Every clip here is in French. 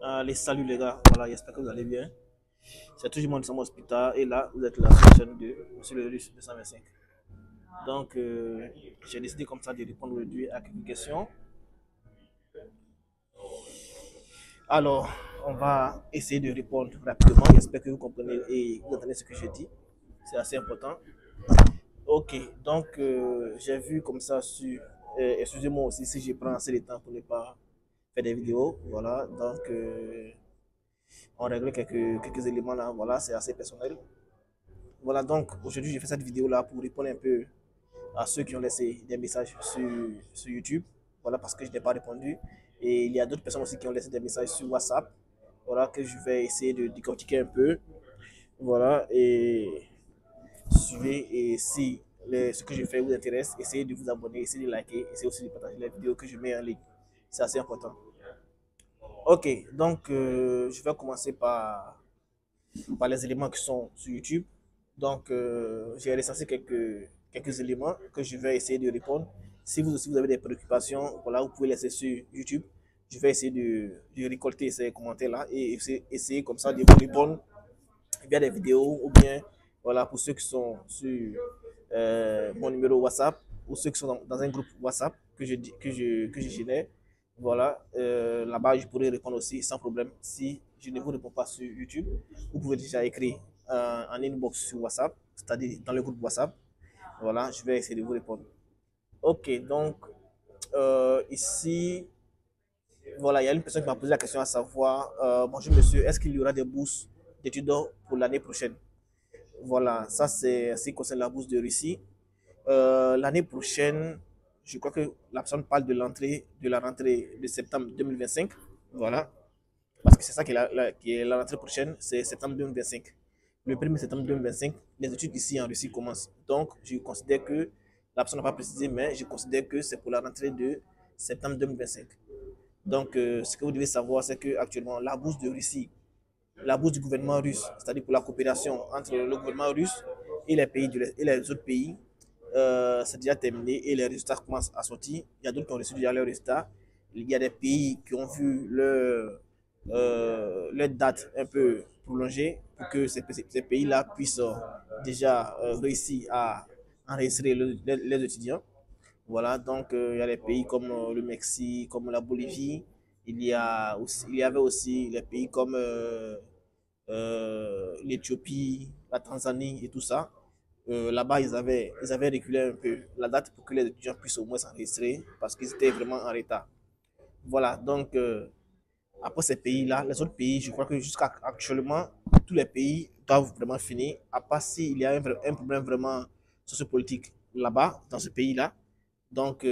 Les saluts les gars, voilà, j'espère que vous allez bien. C'est toujours mon Hospital et là, vous êtes la chaîne de Monsieur le Russe 225. Donc, j'ai décidé comme ça de répondre aujourd'hui à quelques questions. Alors, on va essayer de répondre rapidement. J'espère que vous comprenez et vous entendez ce que je dis. C'est assez important. Ok, donc j'ai vu comme ça sur. Excusez-moi aussi si je prends assez de temps pour ne pas faire des vidéos. Voilà, donc on règle quelques éléments là. Voilà, c'est assez personnel. Voilà, donc aujourd'hui, j'ai fait cette vidéo là pour répondre un peu à ceux qui ont laissé des messages sur YouTube. Voilà, parce que je n'ai pas répondu. Et il y a d'autres personnes aussi qui ont laissé des messages sur WhatsApp. Voilà, que je vais essayer de décortiquer un peu. Voilà, et suivez. Et si ce que je fais vous intéresse, essayez de vous abonner, essayez de liker, essayez aussi de partager les vidéos que je mets en ligne. C'est assez important. Ok, donc je vais commencer par les éléments qui sont sur YouTube. Donc, j'ai recensé quelques éléments que je vais essayer de répondre. Si vous aussi vous avez des préoccupations, voilà, vous pouvez laisser sur YouTube. Je vais essayer de récolter ces commentaires-là et essayer comme ça de vous répondre via des vidéos ou bien, voilà, pour ceux qui sont sur mon numéro WhatsApp ou ceux qui sont dans un groupe WhatsApp que je génère. Voilà, là-bas, je pourrais répondre aussi sans problème. Si je ne vous réponds pas sur YouTube, vous pouvez déjà écrire en inbox sur WhatsApp, c'est-à-dire dans le groupe WhatsApp. Voilà, je vais essayer de vous répondre. Ok, donc ici, voilà, il y a une personne qui m'a posé la question à savoir, bonjour monsieur, est-ce qu'il y aura des bourses d'études pour l'année prochaine? Voilà, ça c'est ce qui concerne la bourse de Russie. L'année prochaine, je crois que la personne parle de la rentrée de septembre 2025. Voilà, parce que c'est ça qui est la rentrée prochaine, c'est septembre 2025. Le 1er septembre 2025, les études ici en Russie commencent. Donc, je considère que, la personne n'a pas précisé, mais je considère que c'est pour la rentrée de septembre 2025. Donc, ce que vous devez savoir, c'est qu'actuellement, la bourse de Russie, la bourse du gouvernement russe, c'est-à-dire pour la coopération entre le gouvernement russe et les pays et les autres pays, c'est déjà terminé et les résultats commencent à sortir. Il y a d'autres qui ont reçu déjà leurs résultats. Il y a des pays qui ont vu leur date un peu prolongée pour que ces pays-là puissent déjà réussir à enregistrer les étudiants. Voilà, donc il y a des pays comme le Mexique, comme la Bolivie. Il y avait aussi les pays comme l'Éthiopie, la Tanzanie et tout ça. Là-bas, ils avaient reculé un peu la date pour que les étudiants puissent au moins s'enregistrer parce qu'ils étaient vraiment en retard. Voilà, donc après ces pays-là, les autres pays, je crois que jusqu'à actuellement, tous les pays doivent vraiment finir, à part s'il y a un problème vraiment sociopolitique là-bas, dans ce pays-là. Donc,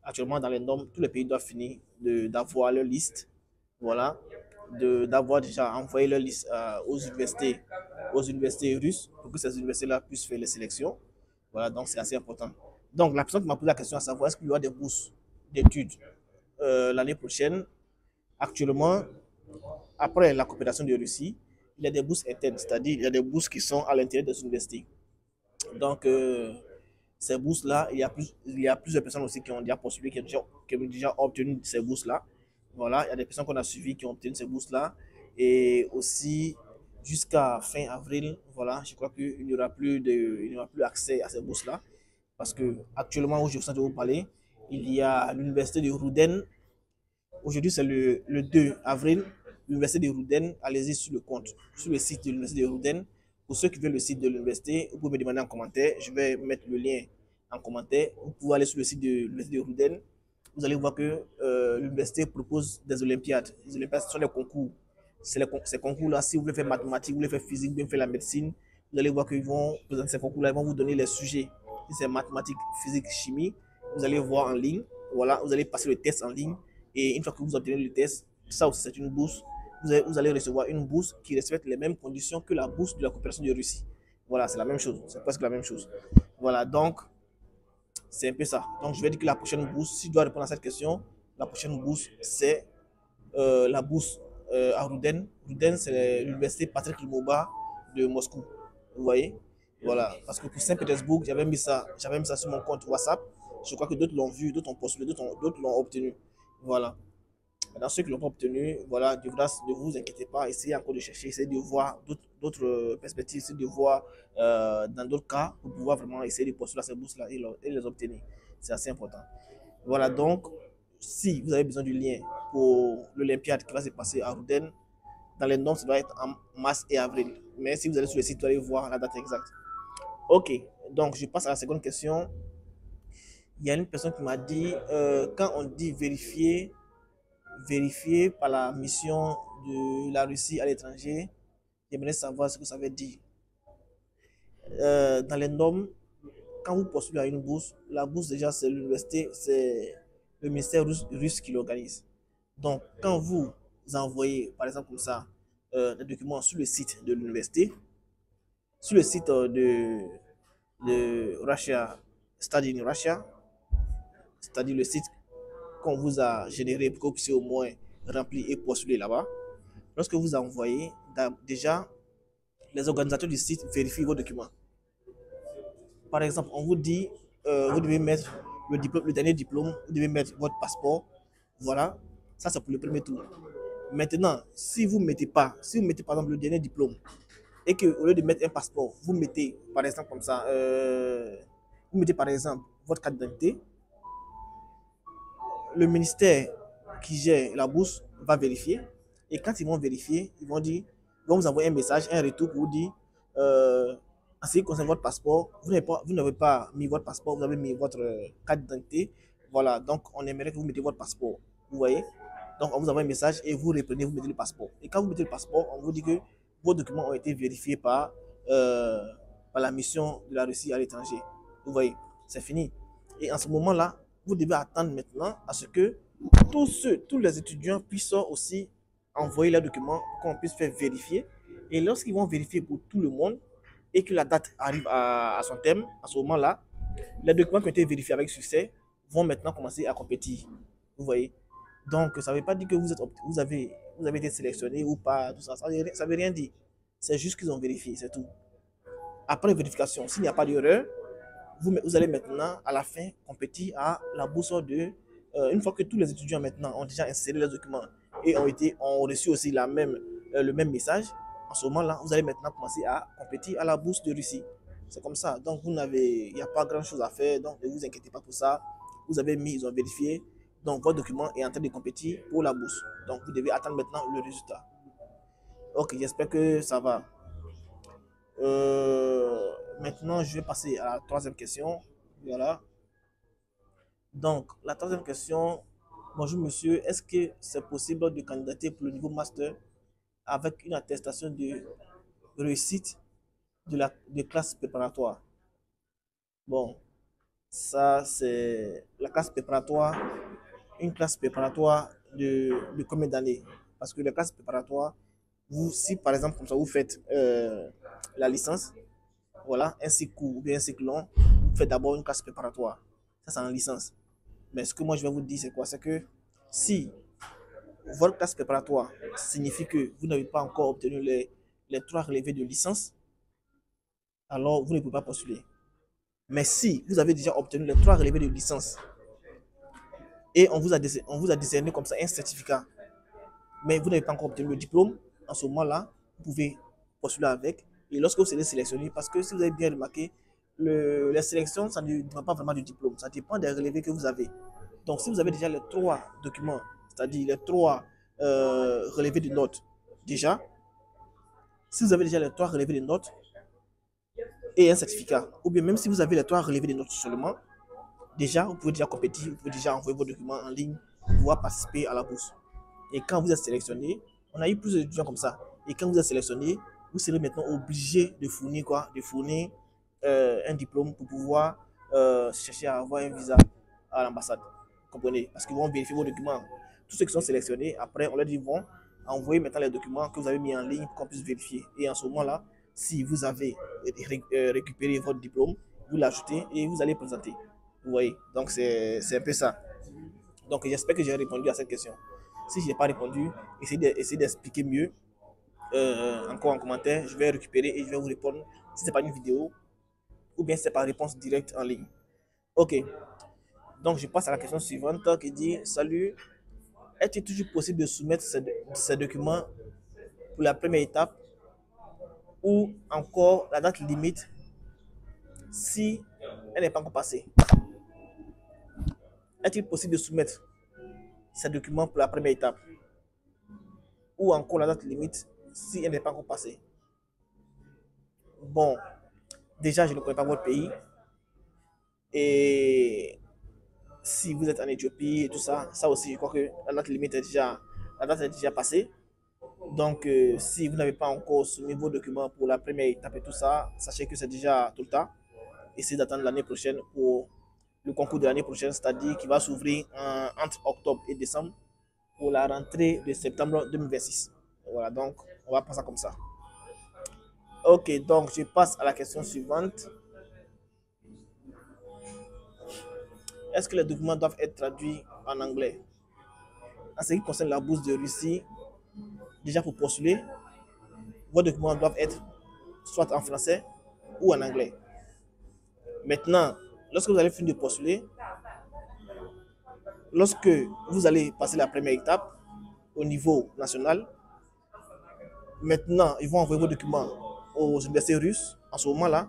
actuellement, dans les normes, tous les pays doivent finir d'avoir leur liste. Voilà, d'avoir déjà envoyé leur liste aux universités russes pour que ces universités-là puissent faire les sélections. Voilà, donc c'est assez important. Donc, la personne qui m'a posé la question à savoir est-ce qu'il y aura des bourses d'études l'année prochaine. Actuellement, après la coopération de Russie, il y a des bourses internes, c'est-à-dire il y a des bourses qui sont à l'intérieur des universités. Donc, ces bourses-là, il y a plusieurs personnes aussi qui ont déjà postulé, qui ont déjà obtenu ces bourses-là. Voilà, il y a des personnes qu'on a suivies qui ont obtenu ces bourses-là. Et aussi, jusqu'à fin avril, voilà, je crois qu'il n'y aura plus accès à ces bourses-là. Parce que actuellement, où je suis en train de vous parler, il y a l'université de Rouden. Aujourd'hui, c'est le 2 avril. L'université de Rouden, allez-y sur le compte, sur le site de l'université de Rouden. Pour ceux qui veulent le site de l'université, vous pouvez me demander en commentaire. Je vais mettre le lien en commentaire. Vous pouvez aller sur le site de l'université de Rouden. Vous allez voir que l'université propose des olympiades. Les olympiades, ce sont des concours. Ces concours-là, si vous voulez faire mathématiques, vous voulez faire physique, vous voulez faire la médecine, vous allez voir qu'ils vont présenter ces concours-là, ils vont vous donner les sujets. Si c'est mathématiques, physique, chimie, vous allez voir en ligne. Voilà, vous allez passer le test en ligne. Et une fois que vous obtenez le test, ça aussi c'est une bourse. Vous allez recevoir une bourse qui respecte les mêmes conditions que la bourse de la coopération de Russie. Voilà, c'est la même chose. C'est presque la même chose. Voilà, donc c'est un peu ça. Donc je vais dire que la prochaine bourse, si je dois répondre à cette question, la prochaine bourse, c'est la bourse à Rouden. Rouden, c'est l'université Patrick Lumumba de Moscou. Vous voyez? Voilà. Parce que pour Saint-Pétersbourg, j'avais mis ça sur mon compte WhatsApp. Je crois que d'autres l'ont vu, d'autres ont postulé, d'autres l'ont obtenu. Voilà. Dans ceux qui ne l'ont pas obtenu, voilà, ne vous inquiétez pas, essayez encore de chercher, essayez de voir d'autres perspectives, essayez de voir dans d'autres cas pour pouvoir vraiment essayer de postuler à ces bourses-là et les obtenir. C'est assez important. Voilà, donc, si vous avez besoin du lien pour l'Olympiade qui va se passer à Rouden, dans les normes, ça doit être en mars et avril. Mais si vous allez sur le site, vous allez voir la date exacte. Ok, donc je passe à la seconde question. Il y a une personne qui m'a dit, quand on dit vérifier par la mission de la Russie à l'étranger, j'aimerais savoir ce que ça veut dire. Dans les normes, quand vous postulez à une bourse, la bourse déjà c'est l'université, c'est le ministère russe qui l'organise. Donc quand vous envoyez par exemple comme ça des documents sur le site de l'université, sur le site de Russia, Study in Russia, c'est-à-dire le site qu'on vous a généré pour que vous puissiez au moins remplir et postuler là-bas. Lorsque vous envoyez, déjà, les organisateurs du site vérifient vos documents. Par exemple, on vous dit, vous devez mettre le dernier diplôme, vous devez mettre votre passeport. Voilà, ça c'est pour le premier tour. Maintenant, si vous mettez par exemple le dernier diplôme et que au lieu de mettre un passeport, vous mettez par exemple comme ça, vous mettez par exemple votre carte d'identité, le ministère qui gère la bourse va vérifier. Et quand ils vont vérifier, ils vont vous envoyer un message, un retour pour vous dire, en ce qui concerne votre passeport, vous n'avez pas mis votre passeport, vous avez mis votre carte d'identité. Voilà, donc on aimerait que vous mettez votre passeport. Vous voyez? Donc on vous envoie un message et vous reprenez, vous mettez le passeport. Et quand vous mettez le passeport, on vous dit que vos documents ont été vérifiés euh, par la mission de la Russie à l'étranger. Vous voyez? C'est fini. Et en ce moment-là, vous devez attendre maintenant à ce que tous les étudiants puissent aussi envoyer leurs documents pour qu'on puisse faire vérifier. Et lorsqu'ils vont vérifier pour tout le monde et que la date arrive à son terme, à ce moment-là, les documents qui ont été vérifiés avec succès vont maintenant commencer à compétir. Vous voyez? Donc, ça ne veut pas dire que vous avez été sélectionné ou pas, tout ça. Ça ne veut rien dire. C'est juste qu'ils ont vérifié, c'est tout. Après vérification, s'il n'y a pas d'erreur, vous allez maintenant, à la fin, compétir à la bourse de... une fois que tous les étudiants maintenant ont déjà inséré les documents et ont reçu aussi le même message, en ce moment-là, vous allez maintenant commencer à compétir à la bourse de Russie. C'est comme ça. Donc, il n'y a pas grand-chose à faire. Donc, ne vous inquiétez pas pour ça. Vous avez mis, ils ont vérifié. Donc, votre document est en train de compétir pour la bourse. Donc, vous devez attendre maintenant le résultat. Ok, j'espère que ça va. Maintenant, je vais passer à la troisième question. Voilà. Donc, la troisième question. Bonjour monsieur, est-ce que c'est possible de candidater pour le niveau master avec une attestation de réussite de classe préparatoire? Bon, ça c'est la classe préparatoire, une classe préparatoire de combien d'années? Parce que la classe préparatoire, si par exemple comme ça vous faites la licence, voilà, un cycle court ou bien un cycle long, vous faites d'abord une classe préparatoire. Ça, c'est en licence. Mais ce que moi je vais vous dire, c'est quoi? C'est que si votre classe préparatoire signifie que vous n'avez pas encore obtenu les 3 relevés de licence, alors vous ne pouvez pas postuler. Mais si vous avez déjà obtenu les 3 relevés de licence et on vous a décerné comme ça un certificat, mais vous n'avez pas encore obtenu le diplôme, en ce moment-là, vous pouvez postuler avec. Et lorsque vous serez sélectionné, parce que si vous avez bien remarqué, les sélections, ça ne dépend pas vraiment du diplôme, ça dépend des relevés que vous avez. Donc, si vous avez déjà les 3 documents, c'est-à-dire les 3 relevés de notes, déjà, si vous avez déjà les 3 relevés de notes et un certificat, ou bien même si vous avez les 3 relevés de notes seulement, déjà, vous pouvez déjà compétir, vous pouvez déjà envoyer vos documents en ligne pour pouvoir participer à la bourse. Et quand vous êtes sélectionné, on a eu plusieurs étudiants comme ça. Et quand vous êtes sélectionné, vous serez maintenant obligé de fournir quoi? De fournir un diplôme pour pouvoir chercher à avoir un visa à l'ambassade. Comprenez? Parce qu'ils vont vérifier vos documents. Tous ceux qui sont sélectionnés, après, on leur dit vont envoyer maintenant les documents que vous avez mis en ligne pour qu'on puisse vérifier. Et en ce moment-là, si vous avez récupéré votre diplôme, vous l'ajoutez et vous allez présenter. Vous voyez? Donc, c'est un peu ça. Donc, j'espère que j'ai répondu à cette question. Si je n'ai pas répondu, essayez d'expliquer mieux encore en commentaire. Je vais récupérer et je vais vous répondre si ce n'est pas une vidéo ou bien si c'est par réponse directe en ligne. Ok. Donc, je passe à la question suivante qui dit: Salut, est-il toujours possible de soumettre ces documents pour la première étape ou encore la date limite si elle n'est pas encore passée? Est-il possible de soumettre ces documents pour la première étape ou encore la date limite si elle n'est pas encore passée? Bon, déjà, je ne connais pas votre pays. Et si vous êtes en Éthiopie et tout ça, ça aussi, je crois que la date est déjà passée. Donc, si vous n'avez pas encore soumis vos documents pour la première étape et tout ça, sachez que c'est déjà tout le temps. Essayez d'attendre l'année prochaine pour le concours de l'année prochaine, c'est-à-dire qui va s'ouvrir entre octobre et décembre pour la rentrée de septembre 2026. Voilà, donc on va passer comme ça. Ok, donc je passe à la question suivante. Est-ce que les documents doivent être traduits en anglais? En ce qui concerne la bourse de Russie, déjà pour postuler, vos documents doivent être soit en français ou en anglais. Maintenant, lorsque vous allez finir de postuler, lorsque vous allez passer la première étape au niveau national, maintenant, ils vont envoyer vos documents aux universités russes. En ce moment-là,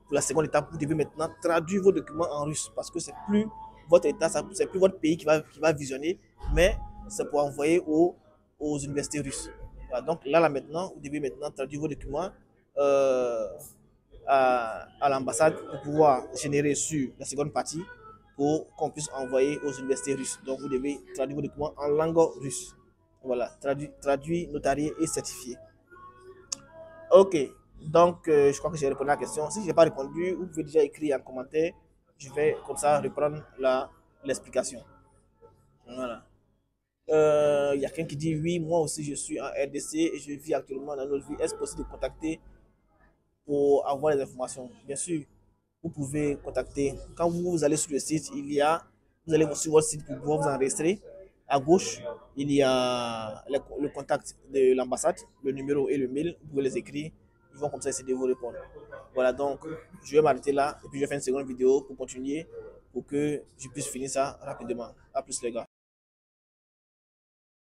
pour la seconde étape, vous devez maintenant traduire vos documents en russe parce que c'est plus votre état, c'est plus votre pays qui va visionner, mais c'est pour envoyer aux universités russes. Voilà, donc là maintenant, vous devez maintenant traduire vos documents euh, à l'ambassade pour pouvoir générer sur la seconde partie pour qu'on puisse envoyer aux universités russes. Donc vous devez traduire vos documents en langue russe. Voilà, traduit, notarié et certifié. Ok, donc je crois que j'ai répondu à la question. Si je n'ai pas répondu, vous pouvez déjà écrire en commentaire. Je vais comme ça reprendre l'explication. Voilà. Il y a quelqu'un qui dit oui, moi aussi je suis en RDC et je vis actuellement dans notre vie. Est-ce possible de contacter pour avoir les informations? Bien sûr, vous pouvez contacter. Quand vous allez sur le site, vous allez sur votre site pour pouvoir vous enregistrer. À gauche, il y a le contact de l'ambassade, le numéro et le mail. Vous pouvez les écrire. Ils vont comme ça essayer de vous répondre. Voilà, donc je vais m'arrêter là et puis je vais faire une seconde vidéo pour continuer pour que je puisse finir ça rapidement. À plus les gars.